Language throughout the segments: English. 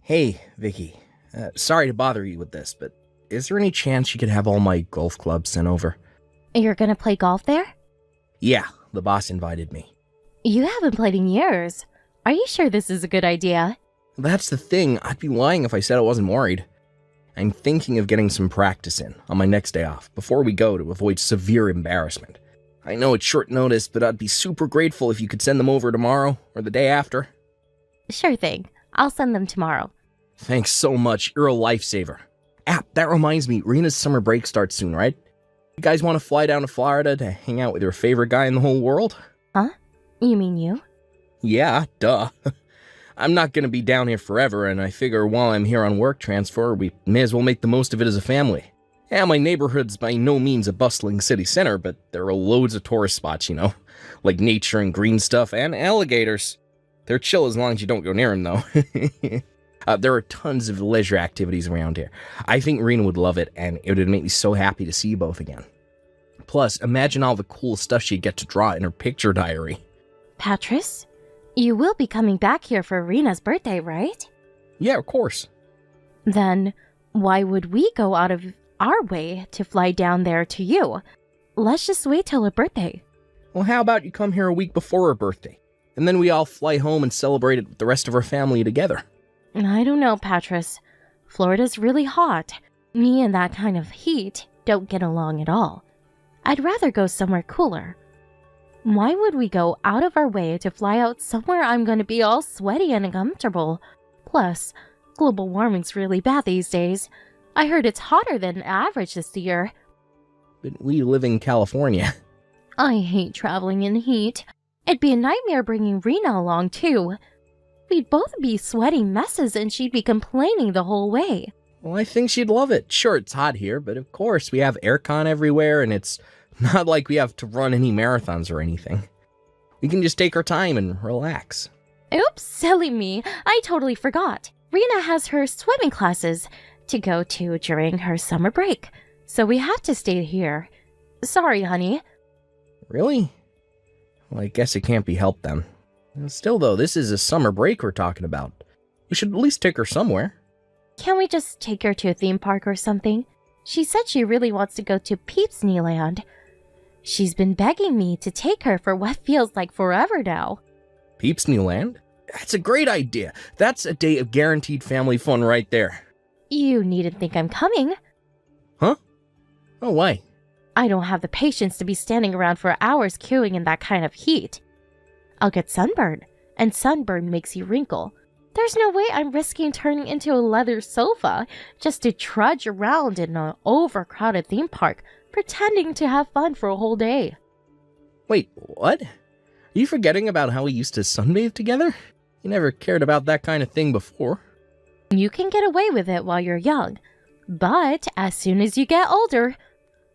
Hey, Vicky. Sorry to bother you with this, but is there any chance you could have all my golf clubs sent over? You're gonna play golf there? Yeah, the boss invited me. You haven't played in years. Are you sure this is a good idea? That's the thing, I'd be lying if I said I wasn't worried. I'm thinking of getting some practice in on my next day off, before we go to avoid severe embarrassment. I know it's short notice, but I'd be super grateful if you could send them over tomorrow, or the day after. Sure thing. I'll send them tomorrow. Thanks so much, you're a lifesaver. That reminds me, Rena's summer break starts soon, right? You guys want to fly down to Florida to hang out with your favorite guy in the whole world? Huh? You mean you? Yeah, duh. I'm not gonna be down here forever, and I figure while I'm here on work transfer, we may as well make the most of it as a family. Yeah, my neighborhood's by no means a bustling city center, but there are loads of tourist spots, like nature and green stuff, and alligators. They're chill as long as you don't go near them, though. There are tons of leisure activities around here. I think Rena would love it, and it would make me so happy to see you both again. Plus, imagine all the cool stuff she'd get to draw in her picture diary. Patris, you will be coming back here for Rena's birthday, right? Yeah, of course. Then, why would we go out of our way to fly down there to you? Let's just wait till her birthday. Well, how about you come here a week before her birthday, and then we all fly home and celebrate it with the rest of our family together. I don't know, Patris. Florida's really hot. Me and that kind of heat don't get along at all. I'd rather go somewhere cooler. Why would we go out of our way to fly out somewhere I'm going to be all sweaty and uncomfortable? Plus, global warming's really bad these days. I heard it's hotter than average this year. But we live in California. I hate traveling in heat. It'd be a nightmare bringing Rena along, too. We'd both be sweating messes and she'd be complaining the whole way. Well, I think she'd love it. Sure, it's hot here, but of course we have aircon everywhere, and it's not like we have to run any marathons or anything. We can just take our time and relax. Oops, silly me. I totally forgot. Rena has her swimming classes to go to during her summer break, so we have to stay here. Sorry, honey. Really? Well, I guess it can't be helped then. Still, though, this is a summer break we're talking about. We should at least take her somewhere. Can't we just take her to a theme park or something? She said she really wants to go to Peeps Land. She's been begging me to take her for what feels like forever now. Peeps Land? That's a great idea. That's a day of guaranteed family fun right there. You needn't think I'm coming. Huh? Oh, why? I don't have the patience to be standing around for hours queuing in that kind of heat. I'll get sunburned, and sunburn makes you wrinkle. There's no way I'm risking turning into a leather sofa just to trudge around in an overcrowded theme park, pretending to have fun for a whole day. Wait, what? Are you forgetting about how we used to sunbathe together? You never cared about that kind of thing before. You can get away with it while you're young, but as soon as you get older,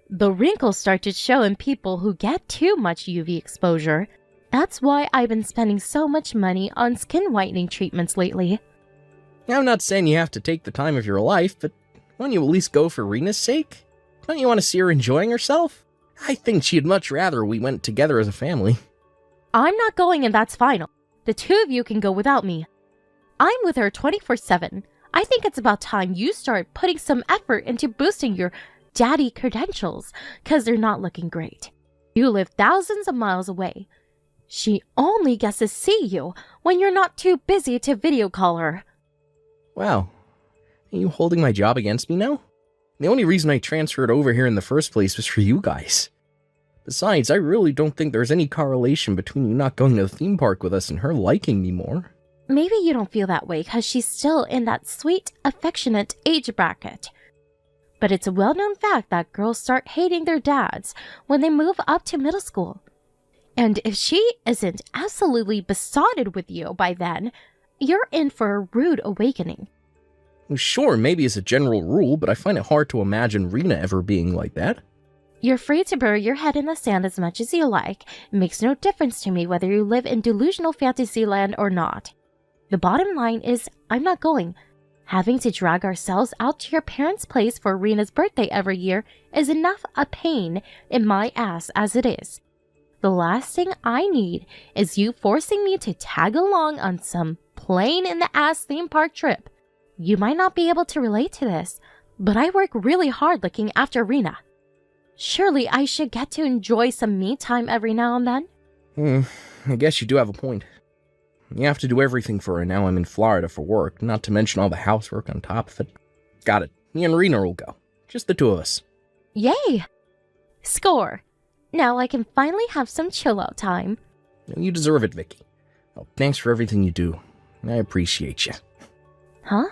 the wrinkles start to show in people who get too much UV exposure. That's why I've been spending so much money on skin whitening treatments lately. I'm not saying you have to take the time of your life, but won't you at least go for Rena's sake? Don't you want to see her enjoying herself? I think she'd much rather we went together as a family. I'm not going, and that's final. The two of you can go without me. I'm with her 24/7. I think it's about time you start putting some effort into boosting your daddy credentials, because they're not looking great. You live thousands of miles away. She only gets to see you when you're not too busy to video call her. Wow. Are you holding my job against me now? The only reason I transferred over here in the first place was for you guys. Besides, I really don't think there's any correlation between you not going to the theme park with us and her liking me more. Maybe you don't feel that way because she's still in that sweet, affectionate age bracket. But it's a well-known fact that girls start hating their dads when they move up to middle school. And if she isn't absolutely besotted with you by then, you're in for a rude awakening. Well, sure, maybe as a general rule, but I find it hard to imagine Rena ever being like that. You're free to bury your head in the sand as much as you like. It makes no difference to me whether you live in delusional fantasy land or not. The bottom line is, I'm not going. Having to drag ourselves out to your parents' place for Rena's birthday every year is enough a pain in my ass as it is. The last thing I need is you forcing me to tag along on some plain-in-the-ass theme park trip. You might not be able to relate to this, but I work really hard looking after Rena. Surely I should get to enjoy some me time every now and then? I guess you do have a point. You have to do everything for her now I'm in Florida for work, not to mention all the housework on top of it. Got it. Me and Rena will go. Just the two of us. Yay! Score! Now I can finally have some chill-out time. You deserve it, Vicky. Well, thanks for everything you do. I appreciate you. Huh?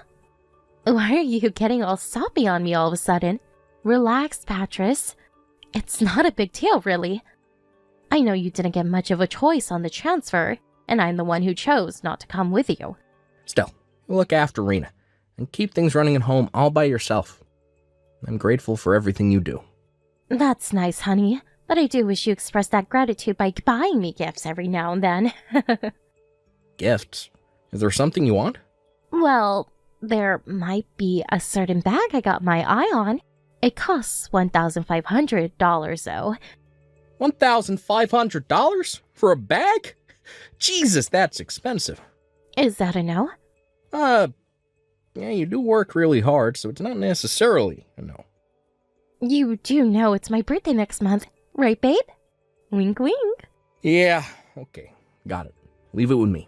Why are you getting all soppy on me all of a sudden? Relax, Patris. It's not a big deal, really. I know you didn't get much of a choice on the transfer, and I'm the one who chose not to come with you. Still, look after Rena, and keep things running at home all by yourself. I'm grateful for everything you do. That's nice, honey, but I do wish you expressed that gratitude by buying me gifts every now and then. Gifts? Is there something you want? Well, there might be a certain bag I got my eye on. It costs $1,500, though. $1,500? For a bag? Jesus, that's expensive. Is that a no? Yeah, you do work really hard, so it's not necessarily a no. You do know it's my birthday next month, right, babe? Wink, wink. Yeah, okay, got it. Leave it with me.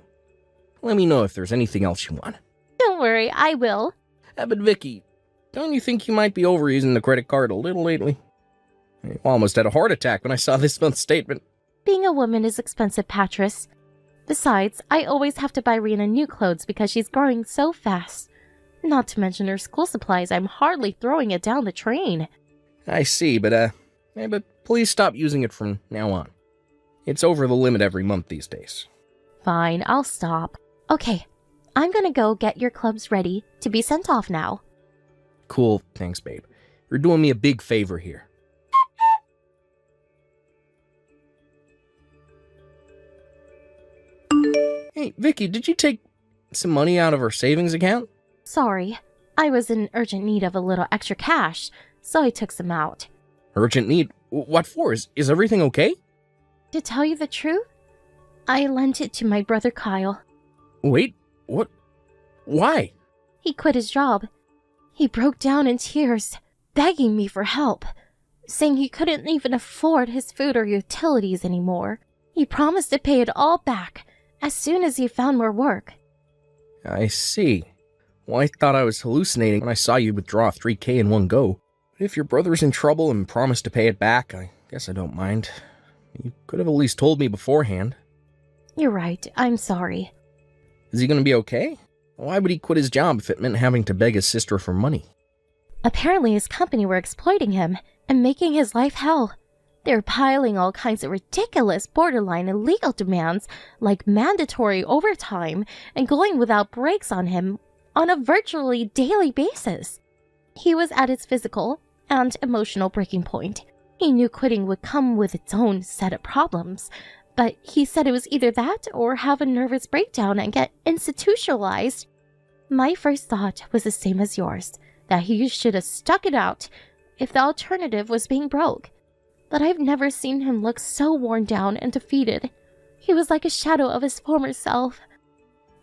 Let me know if there's anything else you want. Don't worry, I will. But Vicky, don't you think you might be overusing the credit card a little lately? I almost had a heart attack when I saw this month's statement. Being a woman is expensive, Patris. Besides, I always have to buy Rena new clothes because she's growing so fast. Not to mention her school supplies, I'm hardly throwing it down the drain. I see, but please stop using it from now on. It's over the limit every month these days. Fine, I'll stop. Okay, I'm gonna go get your clubs ready to be sent off now. Cool, thanks, babe. You're doing me a big favor here. Hey, Vicky, did you take some money out of our savings account? Sorry, I was in urgent need of a little extra cash, so I took some out. Urgent need? What for? Is everything okay? To tell you the truth, I lent it to my brother Kyle. Wait, what? Why? He quit his job. He broke down in tears, begging me for help, saying he couldn't even afford his food or utilities anymore. He promised to pay it all back as soon as he found more work. I see. Well, I thought I was hallucinating when I saw you withdraw $3,000 in one go. But if your brother's in trouble and promised to pay it back, I guess I don't mind. You could have at least told me beforehand. You're right, I'm sorry. Is he gonna be okay? Why would he quit his job if it meant having to beg his sister for money? Apparently his company were exploiting him and making his life hell. They're piling all kinds of ridiculous, borderline illegal demands like mandatory overtime and going without breaks on him on a virtually daily basis. He was at his physical and emotional breaking point. He knew quitting would come with its own set of problems, but he said it was either that or have a nervous breakdown and get institutionalized. My first thought was the same as yours, that he should have stuck it out if the alternative was being broke. But I've never seen him look so worn down and defeated. He was like a shadow of his former self.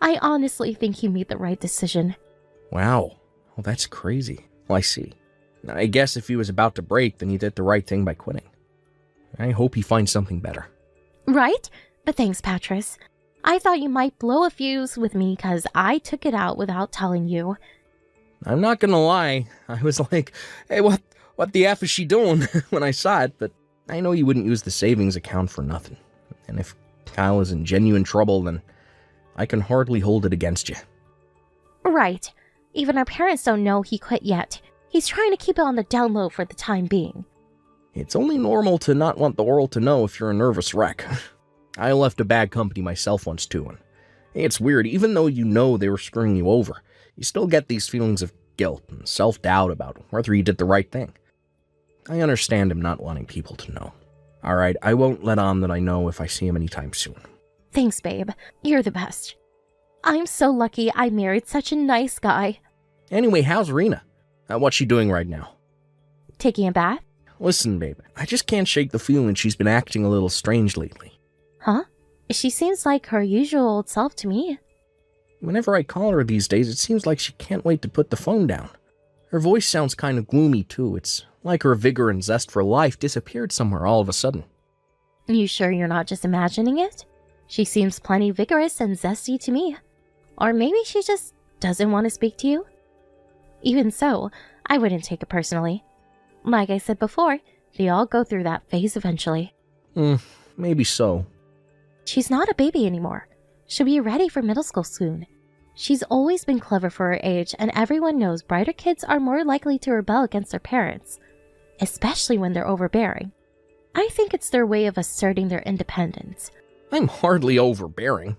I honestly think he made the right decision. Wow. Well, that's crazy. Well, I see. I guess if he was about to break, then he did the right thing by quitting. I hope he finds something better. Right? But thanks, Patris. I thought you might blow a fuse with me because I took it out without telling you. I'm not gonna lie. I was like, hey, what the F is she doing when I saw it, but I know you wouldn't use the savings account for nothing. And if Kyle is in genuine trouble, then I can hardly hold it against you. Right. Even our parents don't know he quit yet. He's trying to keep it on the down low for the time being. It's only normal to not want the world to know if you're a nervous wreck. I left a bad company myself once too, and it's weird, even though you know they were screwing you over, you still get these feelings of guilt and self-doubt about whether you did the right thing. I understand him not wanting people to know. Alright, I won't let on that I know if I see him anytime soon. Thanks, babe. You're the best. I'm so lucky I married such a nice guy. Anyway, how's Rena? What's she doing right now? Taking a bath? Listen, babe, I just can't shake the feeling she's been acting a little strange lately. Huh? She seems like her usual old self to me. Whenever I call her these days, it seems like she can't wait to put the phone down. Her voice sounds kind of gloomy, too. It's like her vigor and zest for life disappeared somewhere all of a sudden. You sure you're not just imagining it? She seems plenty vigorous and zesty to me. Or maybe she just doesn't want to speak to you? Even so, I wouldn't take it personally. Like I said before, they all go through that phase eventually. Maybe so. She's not a baby anymore. She'll be ready for middle school soon. She's always been clever for her age, and everyone knows brighter kids are more likely to rebel against their parents, especially when they're overbearing. I think it's their way of asserting their independence. I'm hardly overbearing.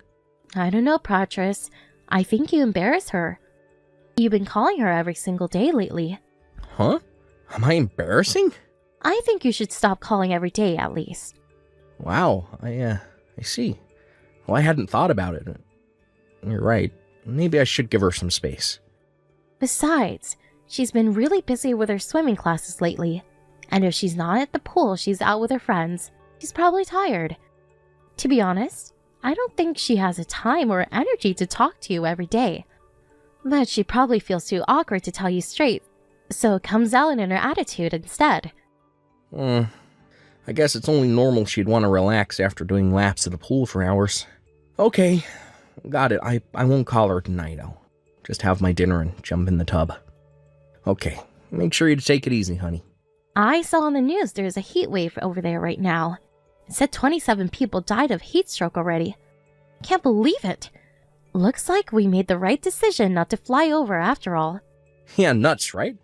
I don't know, Patras. I think you embarrass her. You've been calling her every single day lately. Huh? Am I embarrassing? I think you should stop calling every day at least. Wow, I see. Well, I hadn't thought about it. You're right. Maybe I should give her some space. Besides, she's been really busy with her swimming classes lately. And if she's not at the pool, she's out with her friends. She's probably tired. To be honest, I don't think she has the time or energy to talk to you every day. But she probably feels too awkward to tell you straight, so it comes out in her attitude instead. I guess it's only normal she'd want to relax after doing laps at the pool for hours. Okay, got it. I won't call her tonight. I'll just have my dinner and jump in the tub. Okay, make sure you take it easy, honey. I saw on the news there's a heat wave over there right now. It said 27 people died of heat stroke already. Can't believe it. Looks like we made the right decision not to fly over after all. Yeah, nuts, right?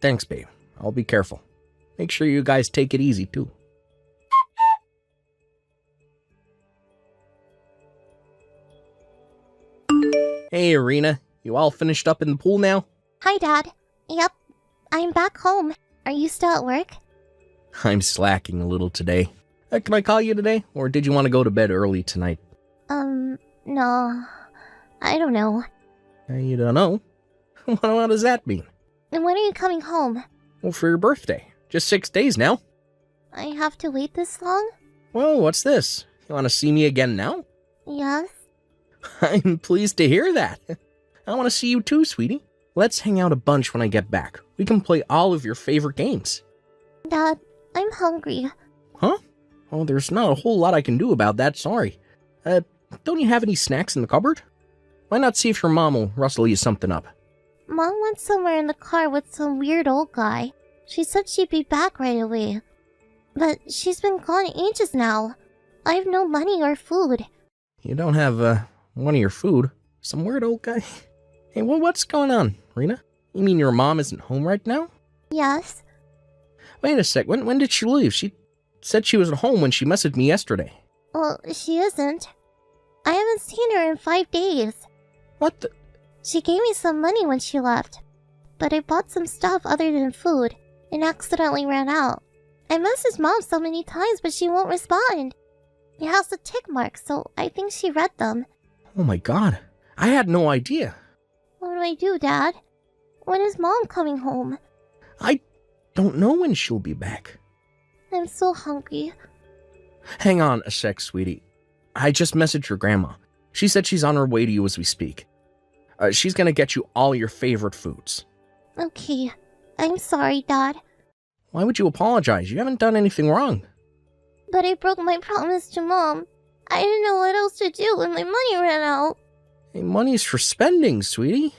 Thanks, babe. I'll be careful. Make sure you guys take it easy, too. Hey, Irina. You all finished up in the pool now? Hi, Dad. Yep, I'm back home. Are you still at work? I'm slacking a little today. Can I call you today? Or did you want to go to bed early tonight? No. I don't know. You don't know? What does that mean? And when are you coming home? Well, for your birthday. Just 6 days now. I have to wait this long? Well, what's this? You want to see me again now? Yes. I'm pleased to hear that. I want to see you too, sweetie. Let's hang out a bunch when I get back. We can play all of your favorite games. Dad, I'm hungry. Huh? Oh, there's not a whole lot I can do about that, sorry. Don't you have any snacks in the cupboard? Why not see if your mom will rustle you something up? Mom went somewhere in the car with some weird old guy. She said she'd be back right away. But she's been gone ages now. I have no money or food. You don't have, one of your food? Some weird old guy? Hey, what's going on, Rena? You mean your mom isn't home right now? Yes. Wait a sec, when did she leave? She said she was at home when she messaged me yesterday. Well, she isn't. I haven't seen her in 5 days. What the? She gave me some money when she left. But I bought some stuff other than food and accidentally ran out. I messaged Mom so many times, but she won't respond. It has a tick mark, so I think she read them. Oh my god, I had no idea. What do I do, Dad? When is Mom coming home? I don't know when she'll be back. I'm so hungry. Hang on a sec, sweetie. I just messaged your grandma. She said she's on her way to you as we speak. She's gonna get you all your favorite foods. Okay. I'm sorry, Dad. Why would you apologize? You haven't done anything wrong. But I broke my promise to Mom. I didn't know what else to do when my money ran out. Hey, money's for spending, sweetie.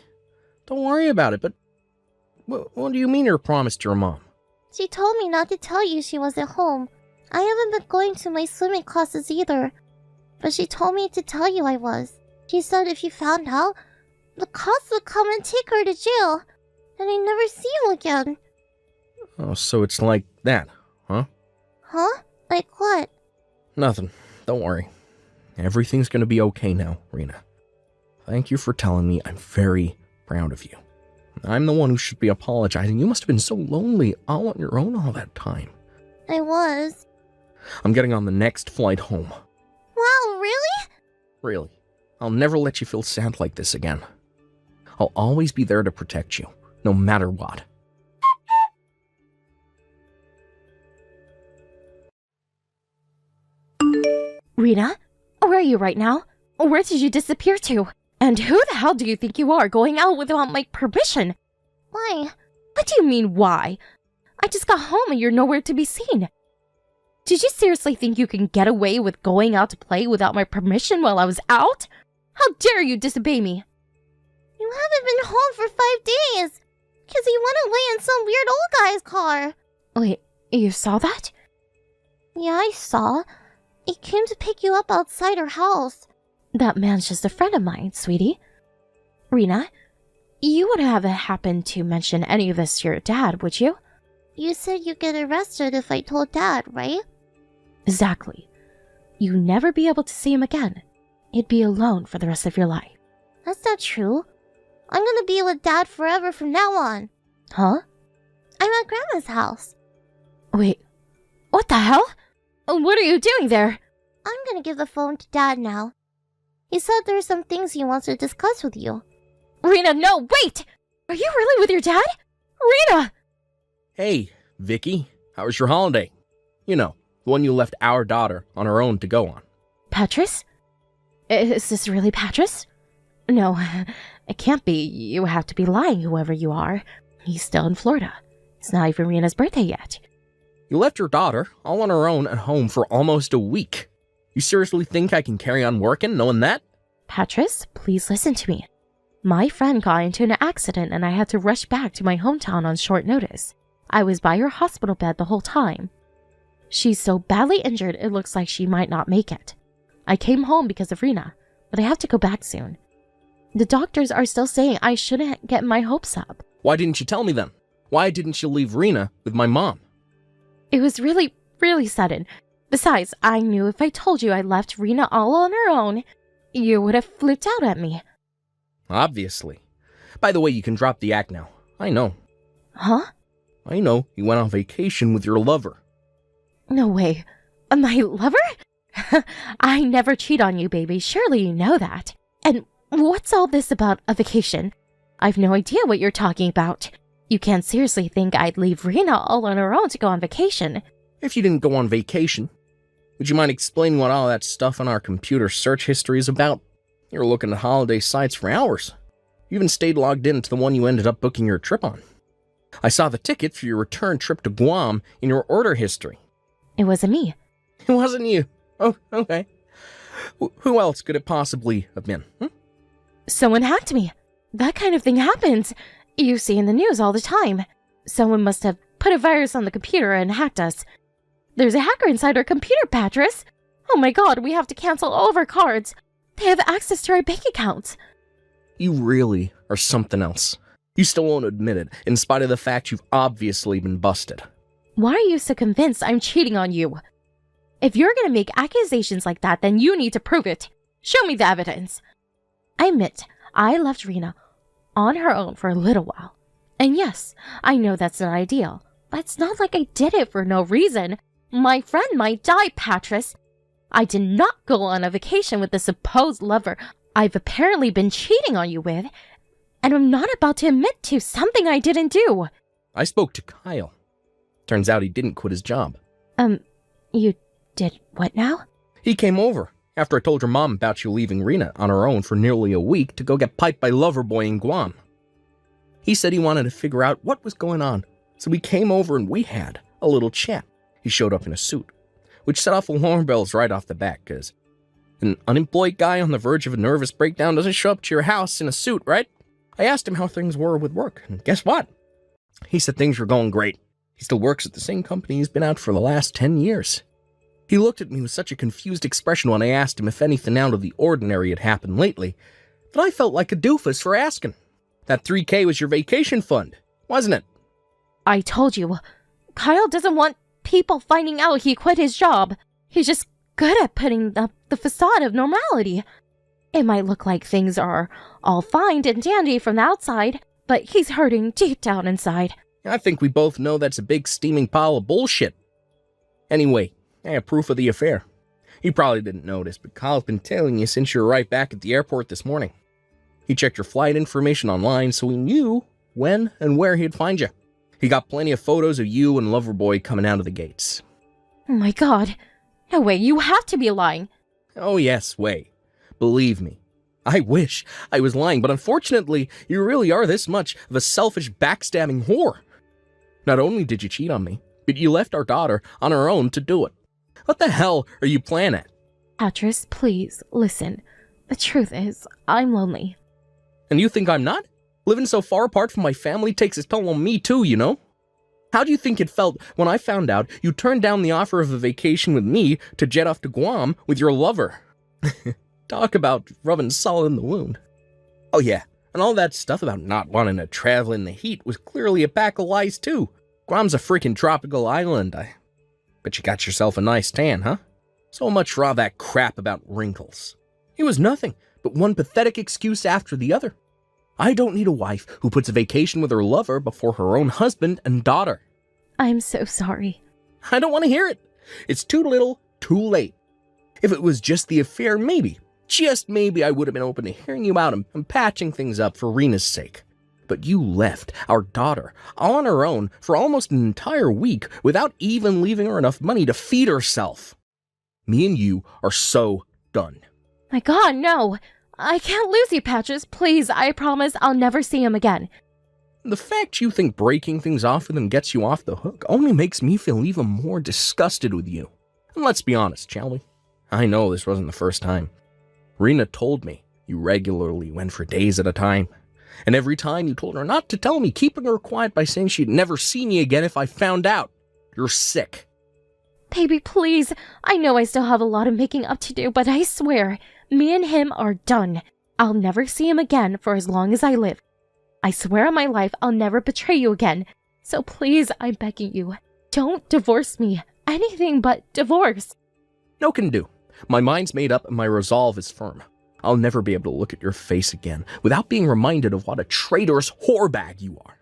Don't worry about it, but what do you mean your promise to your mom? She told me not to tell you she was at home. I haven't been going to my swimming classes either. But she told me to tell you I was. She said if you found out, the cops would come and take her to jail. And I'd never see you again. Oh, so it's like that, huh? Huh? Like what? Nothing. Don't worry. Everything's gonna be okay now, Rena. Thank you for telling me. I'm very proud of you. I'm the one who should be apologizing. You must have been so lonely all on your own all that time. I was. I'm getting on the next flight home. Wow, really? Really. I'll never let you feel sad like this again. I'll always be there to protect you, no matter what. Rena, where are you right now? Where did you disappear to? And who the hell do you think you are going out without my permission? Why? What do you mean, why? I just got home and you're nowhere to be seen. Did you seriously think you can get away with going out to play without my permission while I was out? How dare you disobey me? You haven't been home for 5 days. Because you went away in some weird old guy's car. Wait, you saw that? Yeah, I saw. He came to pick you up outside her house. That man's just a friend of mine, sweetie. Rena, you wouldn't have happened to mention any of this to your dad, would you? You said you'd get arrested if I told Dad, right? Exactly. You'd never be able to see him again. He'd be alone for the rest of your life. That's not true. I'm gonna be with Dad forever from now on. Huh? I'm at Grandma's house. Wait, what the hell? What are you doing there? I'm gonna give the phone to Dad now. He said there's some things he wants to discuss with you. Rena, no, wait! Are you really with your dad? Rena! Hey, Vicky, how was your holiday? You know, the one you left our daughter on her own to go on. Patris? Is this really Patris? No, it can't be. You have to be lying, whoever you are. He's still in Florida. It's not even Rena's birthday yet. You left your daughter all on her own at home for almost a week. You seriously think I can carry on working knowing that? Patris, please listen to me. My friend got into an accident and I had to rush back to my hometown on short notice. I was by her hospital bed the whole time. She's so badly injured it looks like she might not make it. I came home because of Rena, but I have to go back soon. The doctors are still saying I shouldn't get my hopes up. Why didn't you tell me then? Why didn't you leave Rena with my mom? It was really sudden. Besides, I knew if I told you I left Rena all on her own, you would have flipped out at me. Obviously. By the way, you can drop the act now. I know. Huh? I know you went on vacation with your lover. No way. My lover? I never cheat on you, baby. Surely you know that. And what's all this about a vacation? I've no idea what you're talking about. You can't seriously think I'd leave Rena all on her own to go on vacation. If you didn't go on vacation, would you mind explaining what all that stuff on our computer search history is about? You were looking at holiday sites for hours. You even stayed logged in to the one you ended up booking your trip on. I saw the ticket for your return trip to Guam in your order history. It wasn't me. It wasn't you. Oh, okay. Who else could it possibly have been? Someone hacked me. That kind of thing happens. You see in the news all the time. Someone must have put a virus on the computer and hacked us. There's a hacker inside our computer, Patris. Oh my god, we have to cancel all of our cards. They have access to our bank accounts. You really are something else. You still won't admit it, in spite of the fact you've obviously been busted. Why are you so convinced I'm cheating on you? If you're gonna make accusations like that, then you need to prove it. Show me the evidence. I admit, I left Rena on her own for a little while. And yes, I know that's not ideal, but it's not like I did it for no reason. My friend might die, Patris. I did not go on a vacation with the supposed lover I've apparently been cheating on you with, and I'm not about to admit to something I didn't do. I spoke to Kyle. Turns out he didn't quit his job. You did what now? He came over after I told your mom about you leaving Rena on her own for nearly a week to go get piped by Loverboy in Guam. He said he wanted to figure out what was going on, so we came over and we had a little chat. He showed up in a suit, which set off alarm bells right off the bat, because an unemployed guy on the verge of a nervous breakdown doesn't show up to your house in a suit, right? I asked him how things were with work, and guess what? He said things were going great. He still works at the same company he's been at for the last 10 years. He looked at me with such a confused expression when I asked him if anything out of the ordinary had happened lately, that I felt like a doofus for asking. That $3,000 was your vacation fund, wasn't it? I told you, Kyle doesn't want people finding out he quit his job. He's just good at putting up the facade of normality. It might look like things are all fine and dandy from the outside, but he's hurting deep down inside. I think we both know that's a big steaming pile of bullshit. Anyway, I have proof of the affair. You probably didn't notice, but Kyle's been tailing you since you were right back at the airport this morning. He checked your flight information online, so he knew when and where he'd find you. He got plenty of photos of you and Loverboy coming out of the gates. Oh my god. No way, you have to be lying. Oh yes, way. Believe me. I wish I was lying, but unfortunately, you really are this much of a selfish, backstabbing whore. Not only did you cheat on me, but you left our daughter on her own to do it. What the hell are you planning? Patris, please, listen. The truth is, I'm lonely. And you think I'm not? Living so far apart from my family takes its toll on me too, you know? How do you think it felt when I found out you turned down the offer of a vacation with me to jet off to Guam with your lover? Talk about rubbing salt in the wound. Oh yeah, and all that stuff about not wanting to travel in the heat was clearly a pack of lies too. Guam's a freaking tropical island. I bet you got yourself a nice tan, huh? So much for all that crap about wrinkles. It was nothing but one pathetic excuse after the other. I don't need a wife who puts a vacation with her lover before her own husband and daughter. I'm so sorry. I don't want to hear it. It's too little, too late. If it was just the affair, maybe, just maybe I would have been open to hearing you out and patching things up for Rena's sake. But you left our daughter all on her own for almost an entire week without even leaving her enough money to feed herself. Me and you are so done. My God, no! I can't lose you, Patris. Please, I promise I'll never see him again. The fact you think breaking things off with him gets you off the hook only makes me feel even more disgusted with you. And let's be honest, shall we? I know this wasn't the first time. Rena told me you regularly went for days at a time. And every time you told her not to tell me, keeping her quiet by saying she'd never see me again if I found out. You're sick. Baby, please. I know I still have a lot of making up to do, but I swear, me and him are done. I'll never see him again for as long as I live. I swear on my life I'll never betray you again. So please, I'm begging you, don't divorce me. Anything but divorce. No can do. My mind's made up and my resolve is firm. I'll never be able to look at your face again without being reminded of what a traitorous whorebag you are.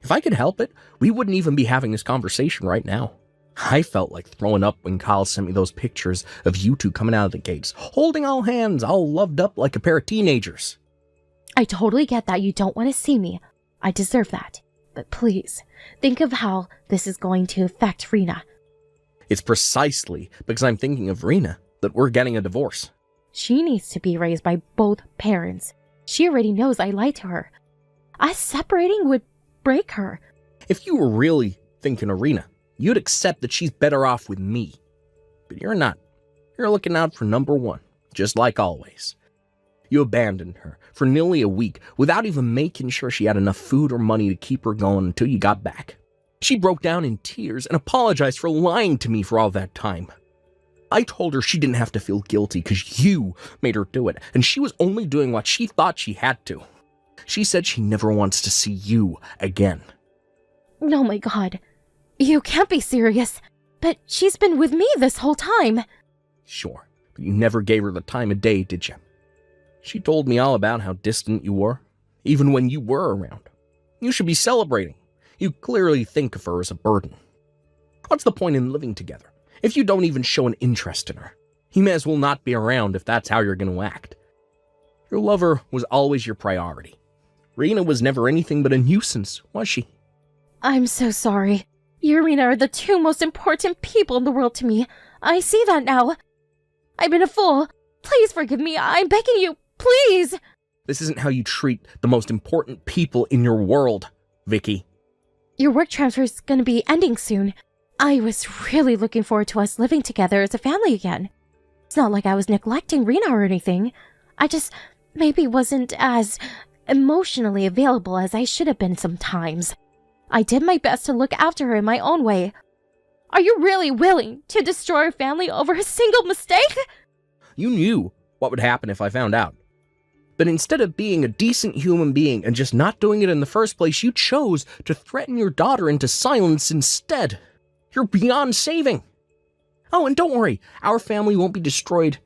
If I could help it, we wouldn't even be having this conversation right now. I felt like throwing up when Kyle sent me those pictures of you two coming out of the gates, holding all hands, all loved up like a pair of teenagers. I totally get that you don't want to see me. I deserve that. But please, think of how this is going to affect Rena. It's precisely because I'm thinking of Rena that we're getting a divorce. She needs to be raised by both parents. She already knows I lied to her. Us separating would break her. If you were really thinking of Rena, you'd accept that she's better off with me. But you're not. You're looking out for number one, just like always. You abandoned her for nearly a week without even making sure she had enough food or money to keep her going until you got back. She broke down in tears and apologized for lying to me for all that time. I told her she didn't have to feel guilty because you made her do it, and she was only doing what she thought she had to. She said she never wants to see you again. Oh my God. You can't be serious. But she's been with me this whole time. Sure, but you never gave her the time of day, did you? She told me all about how distant you were, even when you were around. You should be celebrating. You clearly think of her as a burden. What's the point in living together if you don't even show an interest in her? You may as well not be around if that's how you're going to act. Your lover was always your priority. Rena was never anything but a nuisance, was she? I'm so sorry. You and Rena are the two most important people in the world to me. I see that now. I've been a fool. Please forgive me. I'm begging you. Please. This isn't how you treat the most important people in your world, Vicky. Your work transfer is going to be ending soon. I was really looking forward to us living together as a family again. It's not like I was neglecting Rena or anything. I just maybe wasn't as emotionally available as I should have been sometimes. I did my best to look after her in my own way. Are you really willing to destroy our family over a single mistake? You knew what would happen if I found out. But instead of being a decent human being and just not doing it in the first place, you chose to threaten your daughter into silence instead. You're beyond saving. Oh, and don't worry, our family won't be destroyed.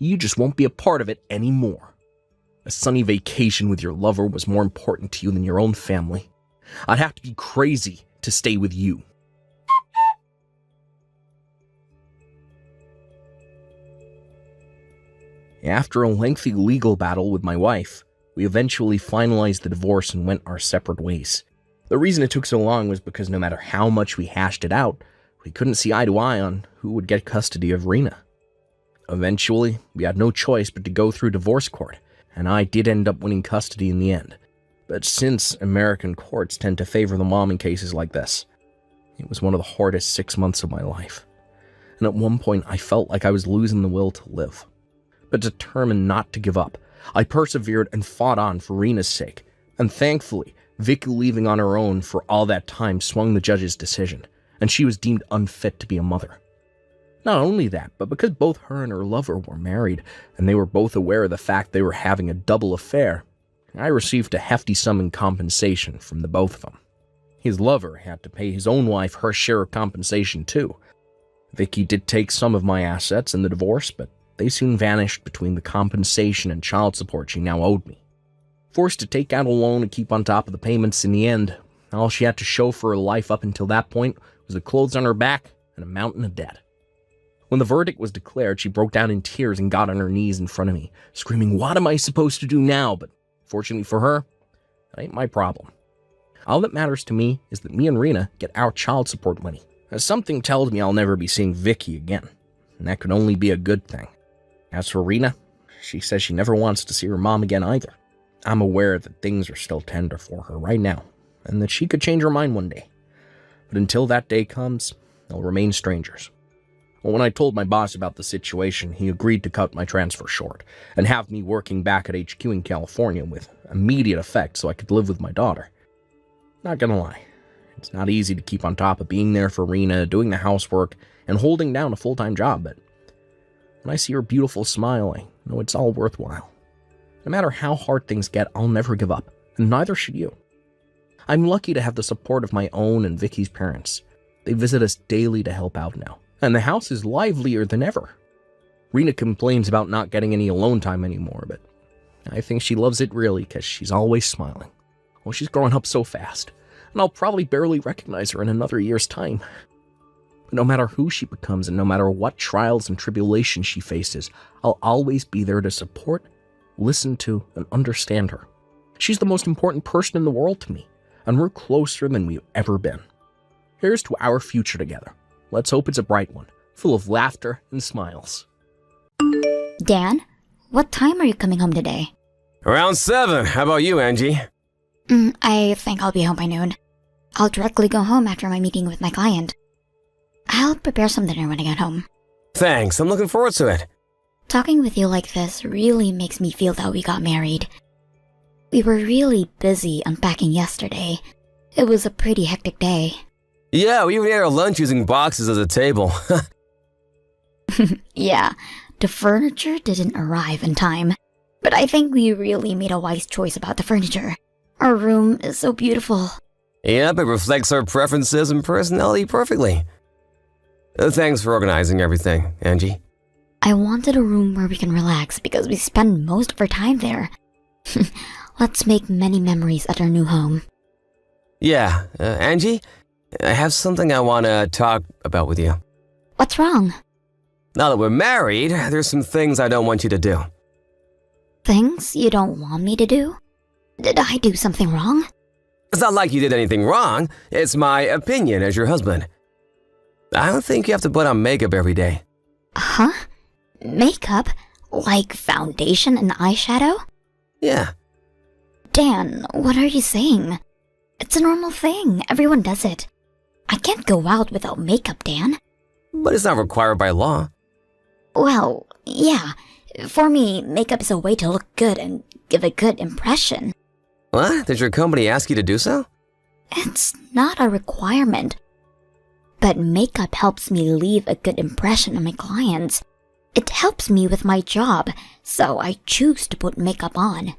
You just won't be a part of it anymore. A sunny vacation with your lover was more important to you than your own family. I'd have to be crazy to stay with you. After a lengthy legal battle with my wife, we eventually finalized the divorce and went our separate ways. The reason it took so long was because no matter how much we hashed it out, we couldn't see eye to eye on who would get custody of Rena. Eventually, we had no choice but to go through divorce court, and I did end up winning custody in the end. But since American courts tend to favor the mom in cases like this, it was one of the hardest 6 months of my life. And at one point, I felt like I was losing the will to live. But determined not to give up, I persevered and fought on for Rena's sake. And thankfully, Vicky leaving on her own for all that time swung the judge's decision, and she was deemed unfit to be a mother. Not only that, but because both her and her lover were married, and they were both aware of the fact they were having a double affair, I received a hefty sum in compensation from the both of them. His lover had to pay his own wife her share of compensation too. Vicky did take some of my assets in the divorce, but they soon vanished between the compensation and child support she now owed me. Forced to take out a loan and keep on top of the payments in the end, all she had to show for her life up until that point was the clothes on her back and a mountain of debt. When the verdict was declared, she broke down in tears and got on her knees in front of me, screaming, "What am I supposed to do now?" But fortunately for her, that ain't my problem. All that matters to me is that me and Rena get our child support money. As something tells me I'll never be seeing Vicky again, and that could only be a good thing. As for Rena, she says she never wants to see her mom again either. I'm aware that things are still tender for her right now, and that she could change her mind one day. But until that day comes, they'll remain strangers. Well, when I told my boss about the situation, he agreed to cut my transfer short and have me working back at HQ in California with immediate effect so I could live with my daughter. Not gonna lie, it's not easy to keep on top of being there for Rena, doing the housework, and holding down a full-time job, but when I see her beautiful smile, I know it's all worthwhile. No matter how hard things get, I'll never give up, and neither should you. I'm lucky to have the support of my own and Vicky's parents. They visit us daily to help out now, and the house is livelier than ever. Rena complains about not getting any alone time anymore, but I think she loves it really because she's always smiling. Well, she's growing up so fast, and I'll probably barely recognize her in another year's time. But no matter who she becomes and no matter what trials and tribulations she faces, I'll always be there to support, listen to, and understand her. She's the most important person in the world to me, and we're closer than we've ever been. Here's to our future together. Let's hope it's a bright one, full of laughter and smiles. Dan, what time are you coming home today? Around 7. How about you, Angie? I think I'll be home by noon. I'll directly go home after my meeting with my client. I'll prepare some dinner when I get home. Thanks, I'm looking forward to it. Talking with you like this really makes me feel that we got married. We were really busy unpacking yesterday. It was a pretty hectic day. Yeah, we even ate our lunch using boxes as a table. Yeah, the furniture didn't arrive in time. But I think we really made a wise choice about the furniture. Our room is so beautiful. Yep, it reflects our preferences and personality perfectly. Thanks for organizing everything, Angie. I wanted a room where we can relax because we spend most of our time there. Let's make many memories at our new home. Yeah, Angie, I have something I want to talk about with you. What's wrong? Now that we're married, there's some things I don't want you to do. Things you don't want me to do? Did I do something wrong? It's not like you did anything wrong. It's my opinion as your husband. I don't think you have to put on makeup every day. Huh? Makeup? Like foundation and eyeshadow? Yeah. Dan, what are you saying? It's a normal thing. Everyone does it. I can't go out without makeup, Dan. But it's not required by law. Well, yeah. For me, makeup is a way to look good and give a good impression. What? Did your company ask you to do so? It's not a requirement. But makeup helps me leave a good impression on my clients. It helps me with my job, so I choose to put makeup on.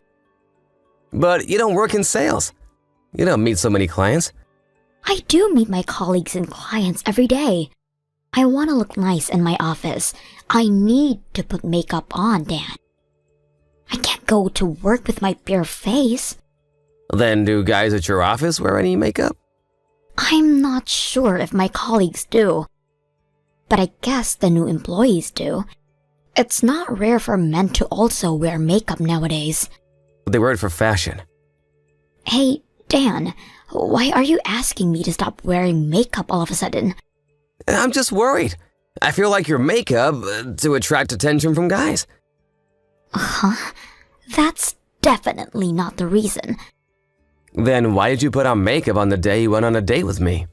But you don't work in sales. You don't meet so many clients. I do meet my colleagues and clients every day. I want to look nice in my office. I need to put makeup on, Dan. I can't go to work with my bare face. Then do guys at your office wear any makeup? I'm not sure if my colleagues do. But I guess the new employees do. It's not rare for men to also wear makeup nowadays. They wear it for fashion. Hey, Dan, why are you asking me to stop wearing makeup all of a sudden? I'm just worried. I feel like your makeup to attract attention from guys. Huh? That's definitely not the reason. Then why did you put on makeup on the day you went on a date with me?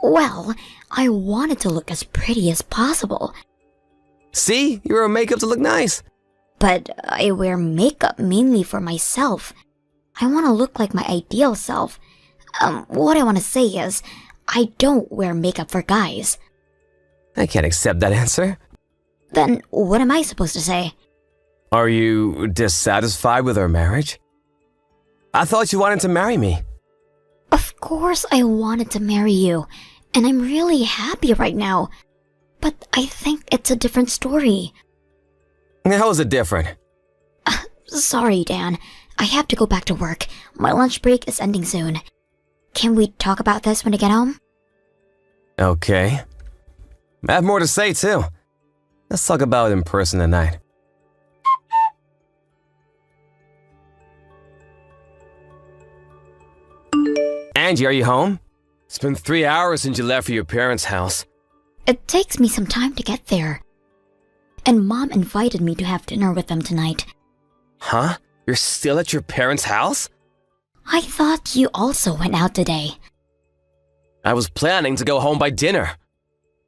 Well, I wanted to look as pretty as possible. See? You wear makeup to look nice. But I wear makeup mainly for myself. I want to look like my ideal self. What I want to say is, I don't wear makeup for guys. I can't accept that answer. Then what am I supposed to say? Are you dissatisfied with our marriage? I thought you wanted to marry me. Of course I wanted to marry you, and I'm really happy right now. But I think it's a different story. How is it different? Sorry, Dan. I have to go back to work. My lunch break is ending soon. Can we talk about this when I get home? Okay. I have more to say, too. Let's talk about it in person tonight. Angie, are you home? It's been 3 hours since you left for your parents' house. It takes me some time to get there. And Mom invited me to have dinner with them tonight. Huh? You're still at your parents' house? I thought you also went out today. I was planning to go home by dinner.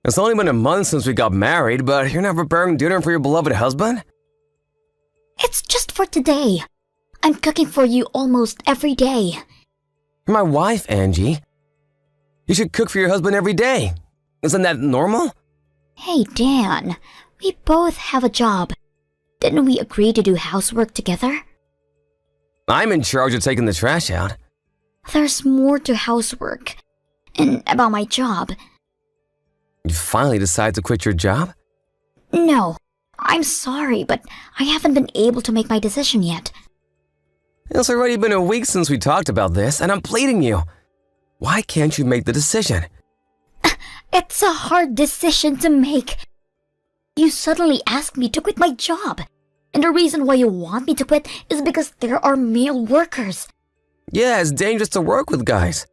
It's only been a month since we got married, but you're not preparing dinner for your beloved husband? It's just for today. I'm cooking for you almost every day. You're my wife, Angie. You should cook for your husband every day. Isn't that normal? Hey, Dan. We both have a job. Didn't we agree to do housework together? I'm in charge of taking the trash out. There's more to housework. And about my job. You finally decide to quit your job? No, I'm sorry, but I haven't been able to make my decision yet. It's already been a week since we talked about this, and I'm pleading you. Why can't you make the decision? It's a hard decision to make. You suddenly asked me to quit my job. And the reason why you want me to quit is because there are male workers. Yeah, it's dangerous to work with guys.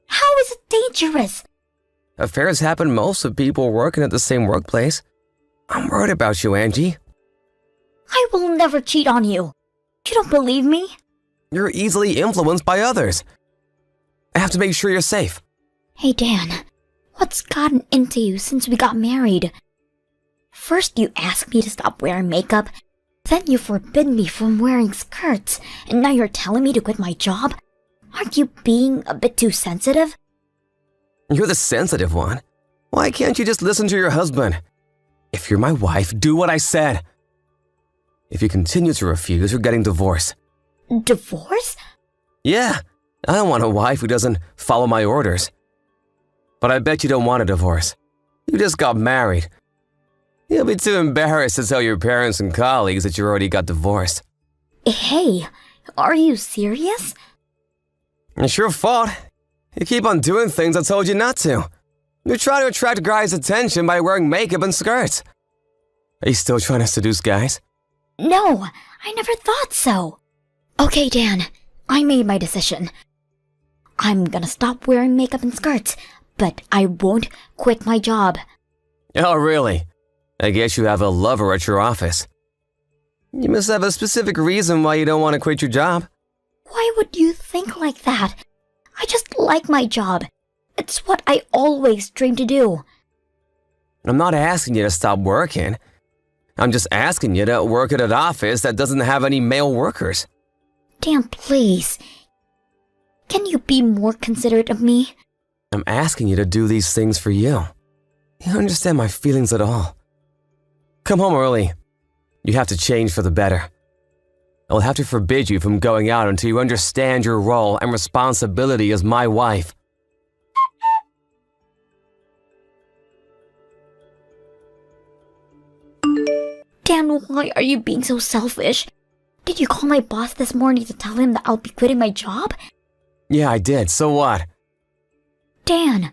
How is it dangerous? Affairs happen most of people working at the same workplace. I'm worried about you, Angie. I will never cheat on you. You don't believe me? You're easily influenced by others. I have to make sure you're safe. Hey, Dan. What's gotten into you since we got married? First you asked me to stop wearing makeup, then you forbid me from wearing skirts, and now you're telling me to quit my job? Aren't you being a bit too sensitive? You're the sensitive one. Why can't you just listen to your husband? If you're my wife, do what I said. If you continue to refuse, you're getting divorced. Divorce? Yeah, I don't want a wife who doesn't follow my orders. But I bet you don't want a divorce. You just got married. You'll be too embarrassed to tell your parents and colleagues that you already got divorced. Hey, are you serious? It's your fault. You keep on doing things I told you not to. You try to attract guys' attention by wearing makeup and skirts. Are you still trying to seduce guys? No, I never thought so. Okay, Dan, I made my decision. I'm gonna stop wearing makeup and skirts, but I won't quit my job. Oh, really? I guess you have a lover at your office. You must have a specific reason why you don't want to quit your job. Why would you think like that? I just like my job. It's what I always dreamed to do. I'm not asking you to stop working. I'm just asking you to work at an office that doesn't have any male workers. Dan, please. Can you be more considerate of me? I'm asking you to do these things for you. You don't understand my feelings at all. Come home early. You have to change for the better. I'll have to forbid you from going out until you understand your role and responsibility as my wife. Dan, why are you being so selfish? Did you call my boss this morning to tell him that I'll be quitting my job? Yeah, I did. So what? Dan,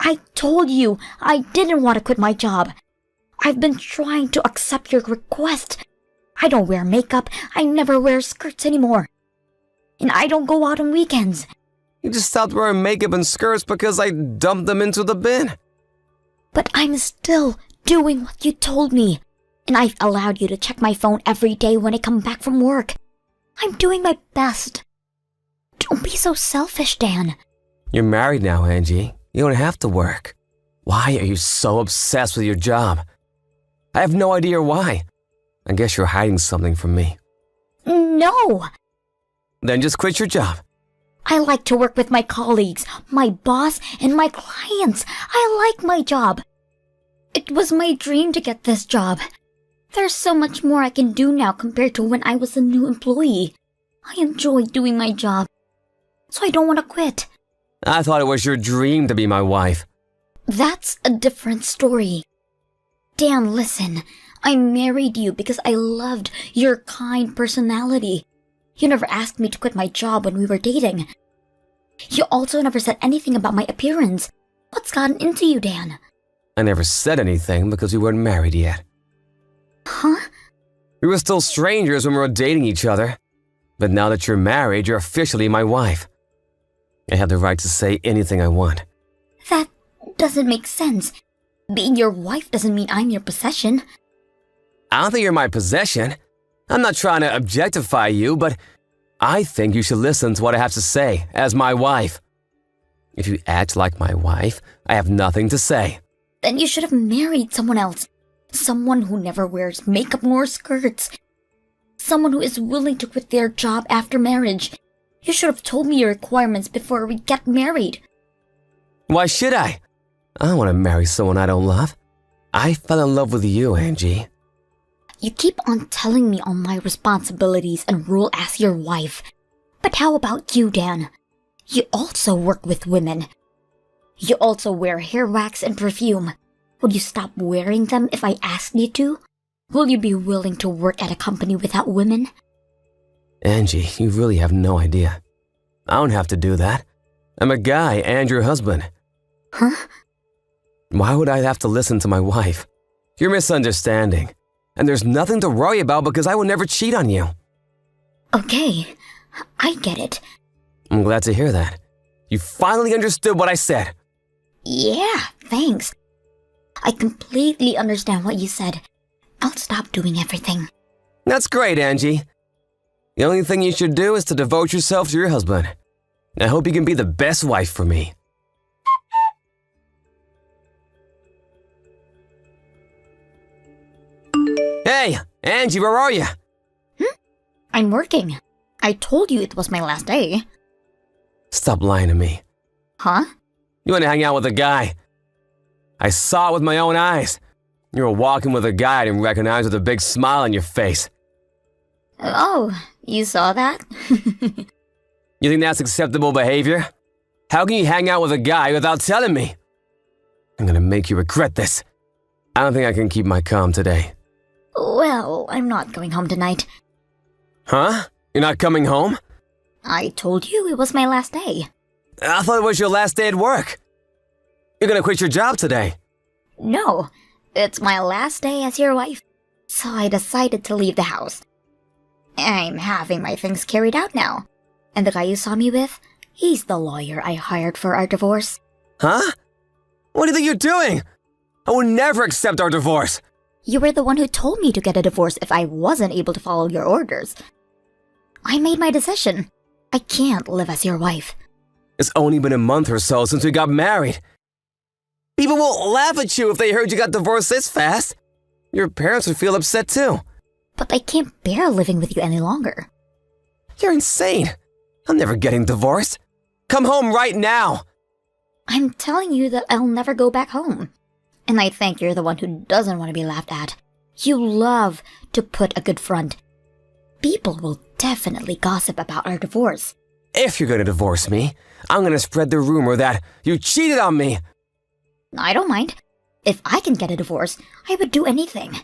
I told you I didn't want to quit my job. I've been trying to accept your request. I don't wear makeup. I never wear skirts anymore. And I don't go out on weekends. You just stopped wearing makeup and skirts because I dumped them into the bin. But I'm still doing what you told me. And I've allowed you to check my phone every day when I come back from work. I'm doing my best. Don't be so selfish, Dan. You're married now, Angie. You don't have to work. Why are you so obsessed with your job? I have no idea why. I guess you're hiding something from me. No! Then just quit your job. I like to work with my colleagues, my boss, and my clients. I like my job. It was my dream to get this job. There's so much more I can do now compared to when I was a new employee. I enjoy doing my job, so I don't want to quit. I thought it was your dream to be my wife. That's a different story. Dan, listen. I married you because I loved your kind personality. You never asked me to quit my job when we were dating. You also never said anything about my appearance. What's gotten into you, Dan? I never said anything because we weren't married yet. Huh? We were still strangers when we were dating each other. But now that you're married, you're officially my wife. I have the right to say anything I want. That doesn't make sense. Being your wife doesn't mean I'm your possession. I don't think you're my possession. I'm not trying to objectify you, but I think you should listen to what I have to say as my wife. If you act like my wife, I have nothing to say. Then you should have married someone else. Someone who never wears makeup nor skirts. Someone who is willing to quit their job after marriage. You should have told me your requirements before we get married. Why should I? I don't want to marry someone I don't love. I fell in love with you, Angie. You keep on telling me all my responsibilities and rule as your wife. But how about you, Dan? You also work with women. You also wear hair wax and perfume. Would you stop wearing them if I asked you to? Will you be willing to work at a company without women? Angie, you really have no idea. I don't have to do that. I'm a guy and your husband. Huh? Why would I have to listen to my wife? You're misunderstanding. And there's nothing to worry about because I will never cheat on you. Okay, I get it. I'm glad to hear that. You finally understood what I said. Yeah, thanks. I completely understand what you said. I'll stop doing everything. That's great, Angie. The only thing you should do is to devote yourself to your husband. I hope you can be the best wife for me. Hey, Angie, where are you? I'm working. I told you it was my last day. Stop lying to me. Huh? You want to hang out with a guy. I saw it with my own eyes. You were walking with a guy I didn't recognize with a big smile on your face. Oh, you saw that? You think that's acceptable behavior? How can you hang out with a guy without telling me? I'm gonna make you regret this. I don't think I can keep my calm today. Well, I'm not going home tonight. Huh? You're not coming home? I told you it was my last day. I thought it was your last day at work. You're gonna quit your job today. No, it's my last day as your wife. So I decided to leave the house. I'm having my things carried out now. And the guy you saw me with, he's the lawyer I hired for our divorce. Huh? What do you think you're doing? I would never accept our divorce. You were the one who told me to get a divorce if I wasn't able to follow your orders. I made my decision. I can't live as your wife. It's only been a month or so since we got married. People will laugh at you if they heard you got divorced this fast. Your parents would feel upset too. But I can't bear living with you any longer. You're insane. I'm never getting divorced. Come home right now. I'm telling you that I'll never go back home. And I think you're the one who doesn't want to be laughed at. You love to put a good front. People will definitely gossip about our divorce. If you're gonna divorce me, I'm gonna spread the rumor that you cheated on me. I don't mind. If I can get a divorce, I would do anything.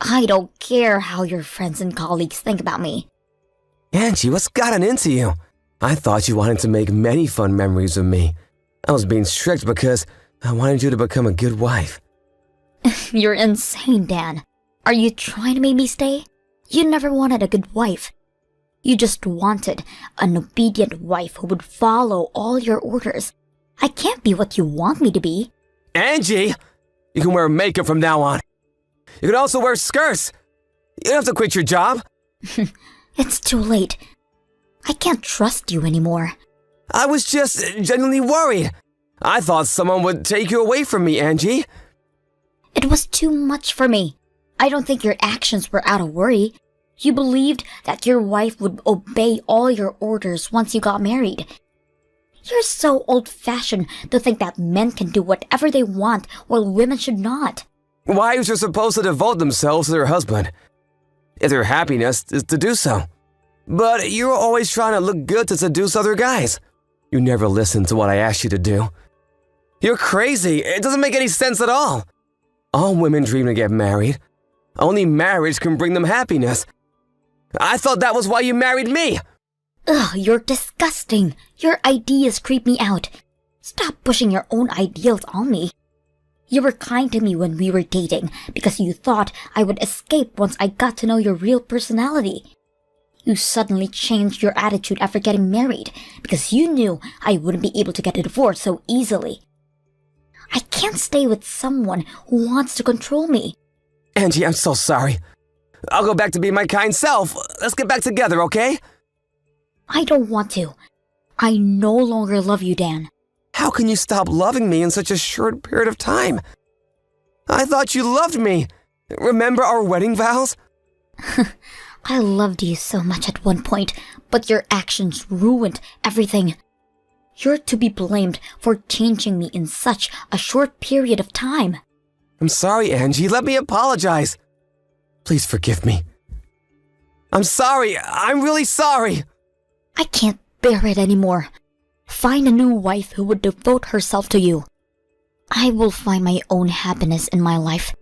I don't care how your friends and colleagues think about me. Angie, what's gotten into you? I thought you wanted to make many fun memories with me. I was being strict because I wanted you to become a good wife. You're insane, Dan. Are you trying to make me stay? You never wanted a good wife. You just wanted an obedient wife who would follow all your orders. I can't be what you want me to be. Angie! You can wear makeup from now on. You can also wear skirts. You don't have to quit your job. It's too late. I can't trust you anymore. I was just genuinely worried. I thought someone would take you away from me, Angie. It was too much for me. I don't think your actions were out of worry. You believed that your wife would obey all your orders once you got married. You're so old-fashioned to think that men can do whatever they want while women should not. Wives are supposed to devote themselves to their husband, if their happiness is to do so. But you're always trying to look good to seduce other guys. You never listen to what I asked you to do. You're crazy. It doesn't make any sense at all. All women dream to get married. Only marriage can bring them happiness. I thought that was why you married me. Ugh, you're disgusting. Your ideas creep me out. Stop pushing your own ideals on me. You were kind to me when we were dating because you thought I would escape once I got to know your real personality. You suddenly changed your attitude after getting married because you knew I wouldn't be able to get a divorce so easily. I can't stay with someone who wants to control me. Angie, I'm so sorry. I'll go back to being my kind self. Let's get back together, okay? I don't want to. I no longer love you, Dan. How can you stop loving me in such a short period of time? I thought you loved me. Remember our wedding vows? I loved you so much at one point, but your actions ruined everything. You're to be blamed for changing me in such a short period of time. I'm sorry, Angie. Let me apologize. Please forgive me. I'm sorry. I'm really sorry. I can't bear it anymore. Find a new wife who would devote herself to you. I will find my own happiness in my life.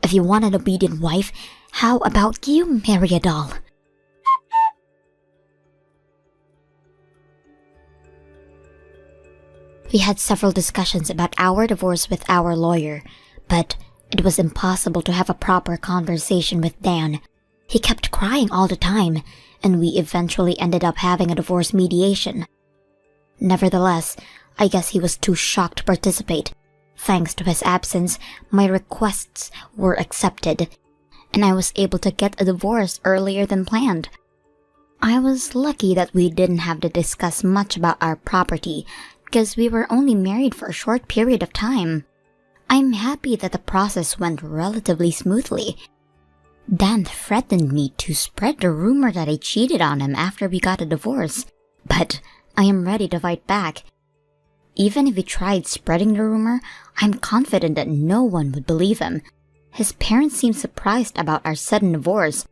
If you want an obedient wife, how about you marry a doll? We had several discussions about our divorce with our lawyer, but it was impossible to have a proper conversation with Dan. He kept crying all the time, and we eventually ended up having a divorce mediation. Nevertheless, I guess he was too shocked to participate. Thanks to his absence, my requests were accepted, and I was able to get a divorce earlier than planned. I was lucky that we didn't have to discuss much about our property, because we were only married for a short period of time. I'm happy that the process went relatively smoothly. Dan threatened me to spread the rumor that I cheated on him after we got a divorce, but I am ready to fight back. Even if he tried spreading the rumor, I'm confident that no one would believe him. His parents seemed surprised about our sudden divorce,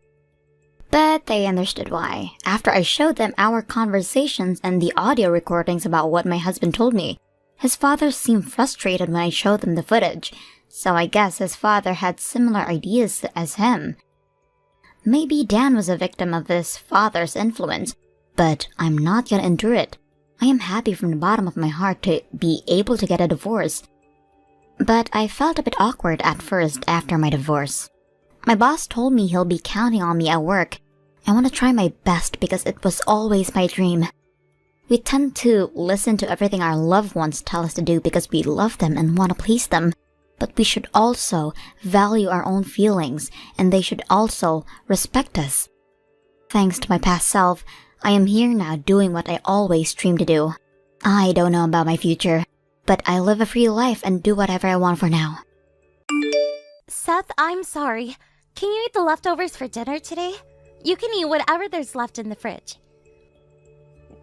but they understood why after I showed them our conversations and the audio recordings about what my husband told me. His father seemed frustrated when I showed them the footage, so I guess his father had similar ideas as him. Maybe Dan was a victim of his father's influence, but I'm not gonna endure it. I am happy from the bottom of my heart to be able to get a divorce. But I felt a bit awkward at first after my divorce. My boss told me he'll be counting on me at work. I want to try my best because it was always my dream. We tend to listen to everything our loved ones tell us to do because we love them and want to please them. But we should also value our own feelings, and they should also respect us. Thanks to my past self, I am here now doing what I always dreamed to do. I don't know about my future, but I live a free life and do whatever I want for now. Seth, I'm sorry. Can you eat the leftovers for dinner today? You can eat whatever there's left in the fridge.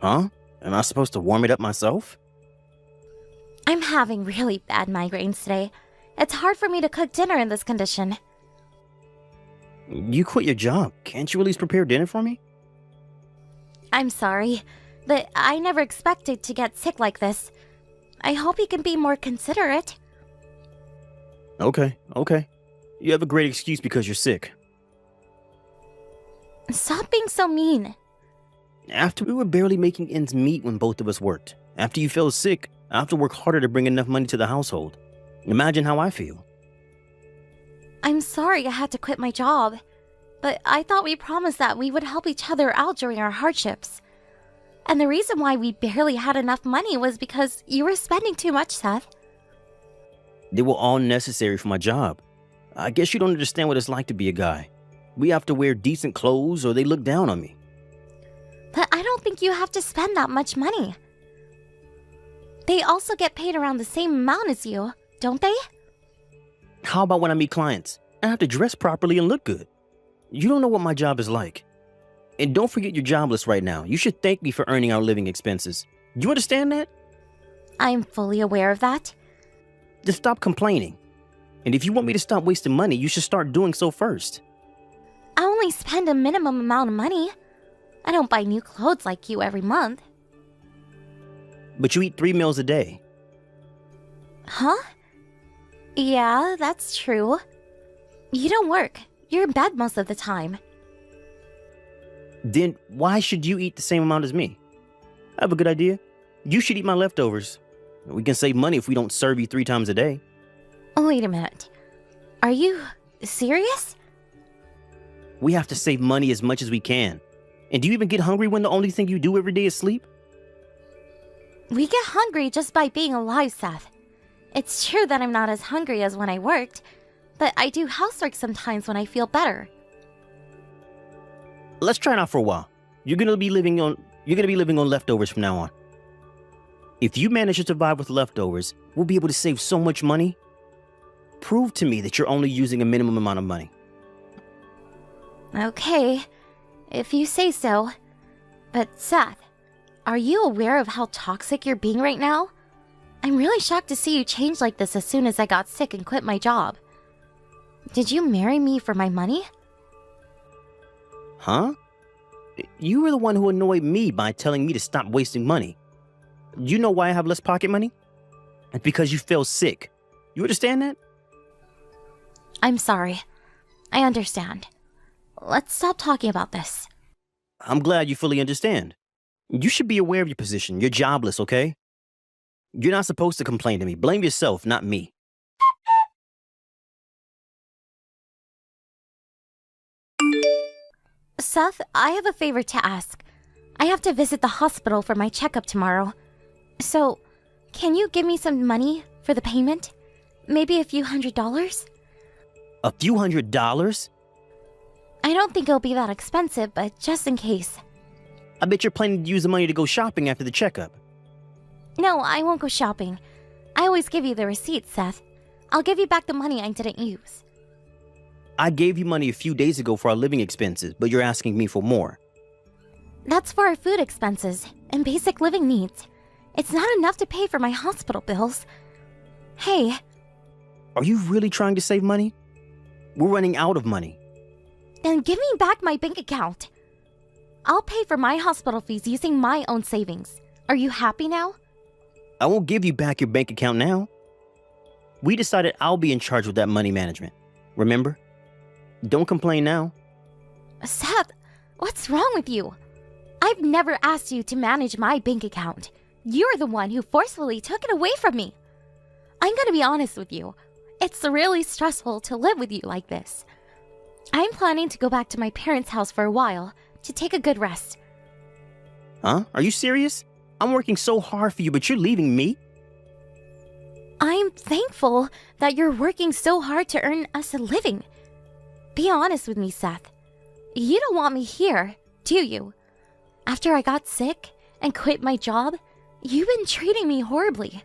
Huh? Am I supposed to warm it up myself? I'm having really bad migraines today. It's hard for me to cook dinner in this condition. You quit your job. Can't you at least prepare dinner for me? I'm sorry, but I never expected to get sick like this. I hope you can be more considerate. Okay. You have a great excuse because you're sick. Stop being so mean. After we were barely making ends meet when both of us worked. After you fell sick, I have to work harder to bring enough money to the household. Imagine how I feel. I'm sorry I had to quit my job, but I thought we promised that we would help each other out during our hardships. And the reason why we barely had enough money was because you were spending too much, Seth. They were all necessary for my job. I guess you don't understand what it's like to be a guy. We have to wear decent clothes or they look down on me. But I don't think you have to spend that much money. They also get paid around the same amount as you, don't they? How about when I meet clients? I have to dress properly and look good. You don't know what my job is like. And don't forget you're jobless right now. You should thank me for earning our living expenses. Do you understand that? I'm fully aware of that. Just stop complaining. And if you want me to stop wasting money, you should start doing so first. I only spend a minimum amount of money. I don't buy new clothes like you every month. But you eat 3 meals a day. Huh? Yeah, that's true. You don't work. You're in bed most of the time. Then why should you eat the same amount as me? I have a good idea. You should eat my leftovers. We can save money if we don't serve you 3 times a day. Wait a minute. Are you serious? We have to save money as much as we can. And do you even get hungry when the only thing you do every day is sleep? We get hungry just by being alive, Seth. It's true that I'm not as hungry as when I worked, but I do housework sometimes when I feel better. Let's try it out for a while. You're gonna be living on leftovers from now on. If you manage to survive with leftovers, we'll be able to save so much money. Prove to me that you're only using a minimum amount of money. Okay, if you say so. But Seth, are you aware of how toxic you're being right now? I'm really shocked to see you change like this as soon as I got sick and quit my job. Did you marry me for my money? Huh? You were the one who annoyed me by telling me to stop wasting money. You know why I have less pocket money? It's because you fell sick. You understand that? I'm sorry. I understand. Let's stop talking about this. I'm glad you fully understand. You should be aware of your position. You're jobless, okay? You're not supposed to complain to me. Blame yourself, not me. Seth, I have a favor to ask. I have to visit the hospital for my checkup tomorrow. So, can you give me some money for the payment? Maybe a few $100s? A few $100s? I don't think it'll be that expensive, but just in case. I bet you're planning to use the money to go shopping after the checkup. No, I won't go shopping. I always give you the receipt, Seth. I'll give you back the money I didn't use. I gave you money a few days ago for our living expenses, but you're asking me for more. That's for our food expenses and basic living needs. It's not enough to pay for my hospital bills. Hey. Are you really trying to save money? We're running out of money. Then give me back my bank account. I'll pay for my hospital fees using my own savings. Are you happy now? I won't give you back your bank account now. We decided I'll be in charge of that money management. Remember? Don't complain now. Seth, what's wrong with you? I've never asked you to manage my bank account. You're the one who forcefully took it away from me. I'm gonna be honest with you. It's really stressful to live with you like this. I'm planning to go back to my parents' house for a while to take a good rest. Huh? Are you serious? I'm working so hard for you, but you're leaving me? I'm thankful that you're working so hard to earn us a living. Be honest with me, Seth. You don't want me here, do you? After I got sick and quit my job, you've been treating me horribly.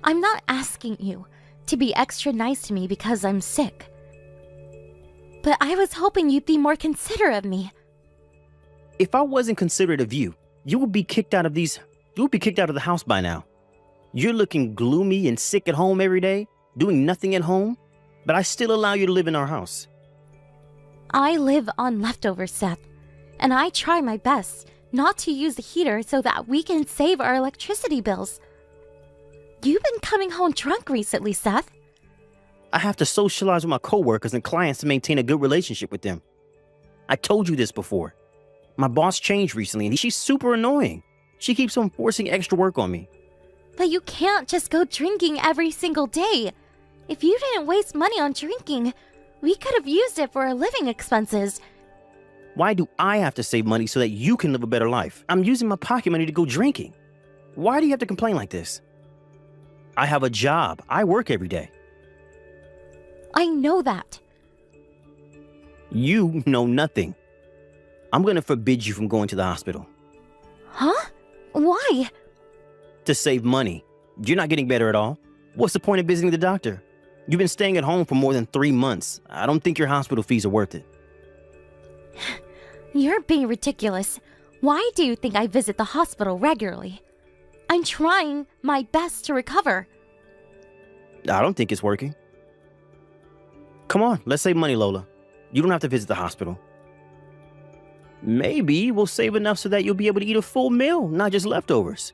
I'm not asking you to be extra nice to me because I'm sick. But I was hoping you'd be more considerate of me. If I wasn't considerate of you, you would be kicked out of the house by now. You're looking gloomy and sick at home every day, doing nothing at home, but I still allow you to live in our house. I live on leftovers, Seth, and I try my best not to use the heater so that we can save our electricity bills. You've been coming home drunk recently, Seth. I have to socialize with my coworkers and clients to maintain a good relationship with them. I told you this before. My boss changed recently and she's super annoying. She keeps on forcing extra work on me. But you can't just go drinking every single day. If you didn't waste money on drinking, we could have used it for our living expenses. Why do I have to save money so that you can live a better life? I'm using my pocket money to go drinking. Why do you have to complain like this? I have a job. I work every day. I know that. You know nothing. I'm gonna forbid you from going to the hospital. Huh? Why? To save money. You're not getting better at all. What's the point of visiting the doctor? You've been staying at home for more than 3 months. I don't think your hospital fees are worth it. You're being ridiculous. Why do you think I visit the hospital regularly? I'm trying my best to recover. I don't think it's working. Come on, let's save money, Lola. You don't have to visit the hospital. Maybe we'll save enough so that you'll be able to eat a full meal, not just leftovers.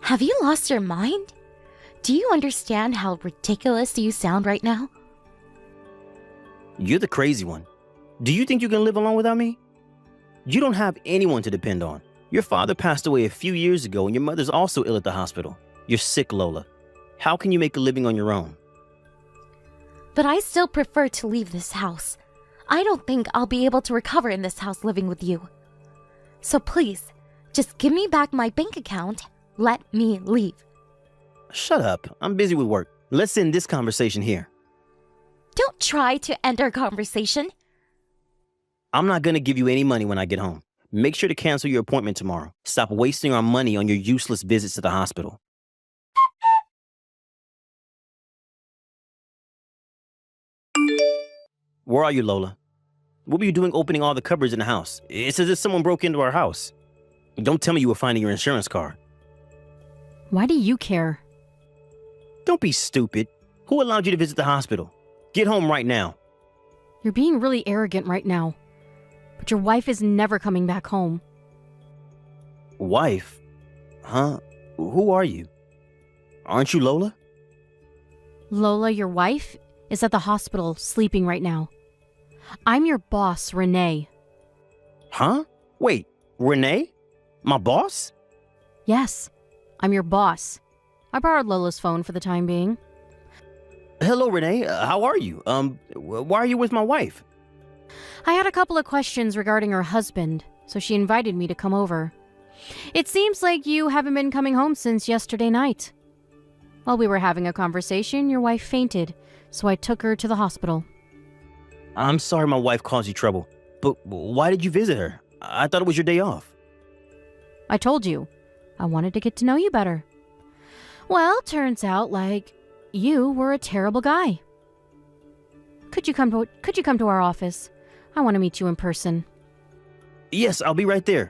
Have you lost your mind? Do you understand how ridiculous you sound right now? You're the crazy one. Do you think you can live alone without me? You don't have anyone to depend on. Your father passed away a few years ago and your mother's also ill at the hospital. You're sick, Lola. How can you make a living on your own? But I still prefer to leave this house. I don't think I'll be able to recover in this house living with you. So please, just give me back my bank account. Let me leave. Shut up. I'm busy with work. Let's end this conversation here. Don't try to end our conversation. I'm not going to give you any money when I get home. Make sure to cancel your appointment tomorrow. Stop wasting our money on your useless visits to the hospital. Where are you, Lola? What were you doing opening all the cupboards in the house? It's as if someone broke into our house. Don't tell me you were finding your insurance card. Why do you care? Don't be stupid. Who allowed you to visit the hospital? Get home right now. You're being really arrogant right now. But your wife is never coming back home. Wife? Huh? Who are you? Aren't you Lola? Lola, your wife, is at the hospital sleeping right now. I'm your boss, Renee. Huh? Wait, Renee? My boss? Yes, I'm your boss. I borrowed Lola's phone for the time being. Hello, Renee. How are you? Why are you with my wife? I had a couple of questions regarding her husband, so she invited me to come over. It seems like you haven't been coming home since yesterday night. While we were having a conversation, your wife fainted, so I took her to the hospital. I'm sorry my wife caused you trouble, but why did you visit her? I thought it was your day off. I told you, I wanted to get to know you better. Well, turns out like you were a terrible guy. Could you come to our office? I want to meet you in person. Yes, I'll be right there.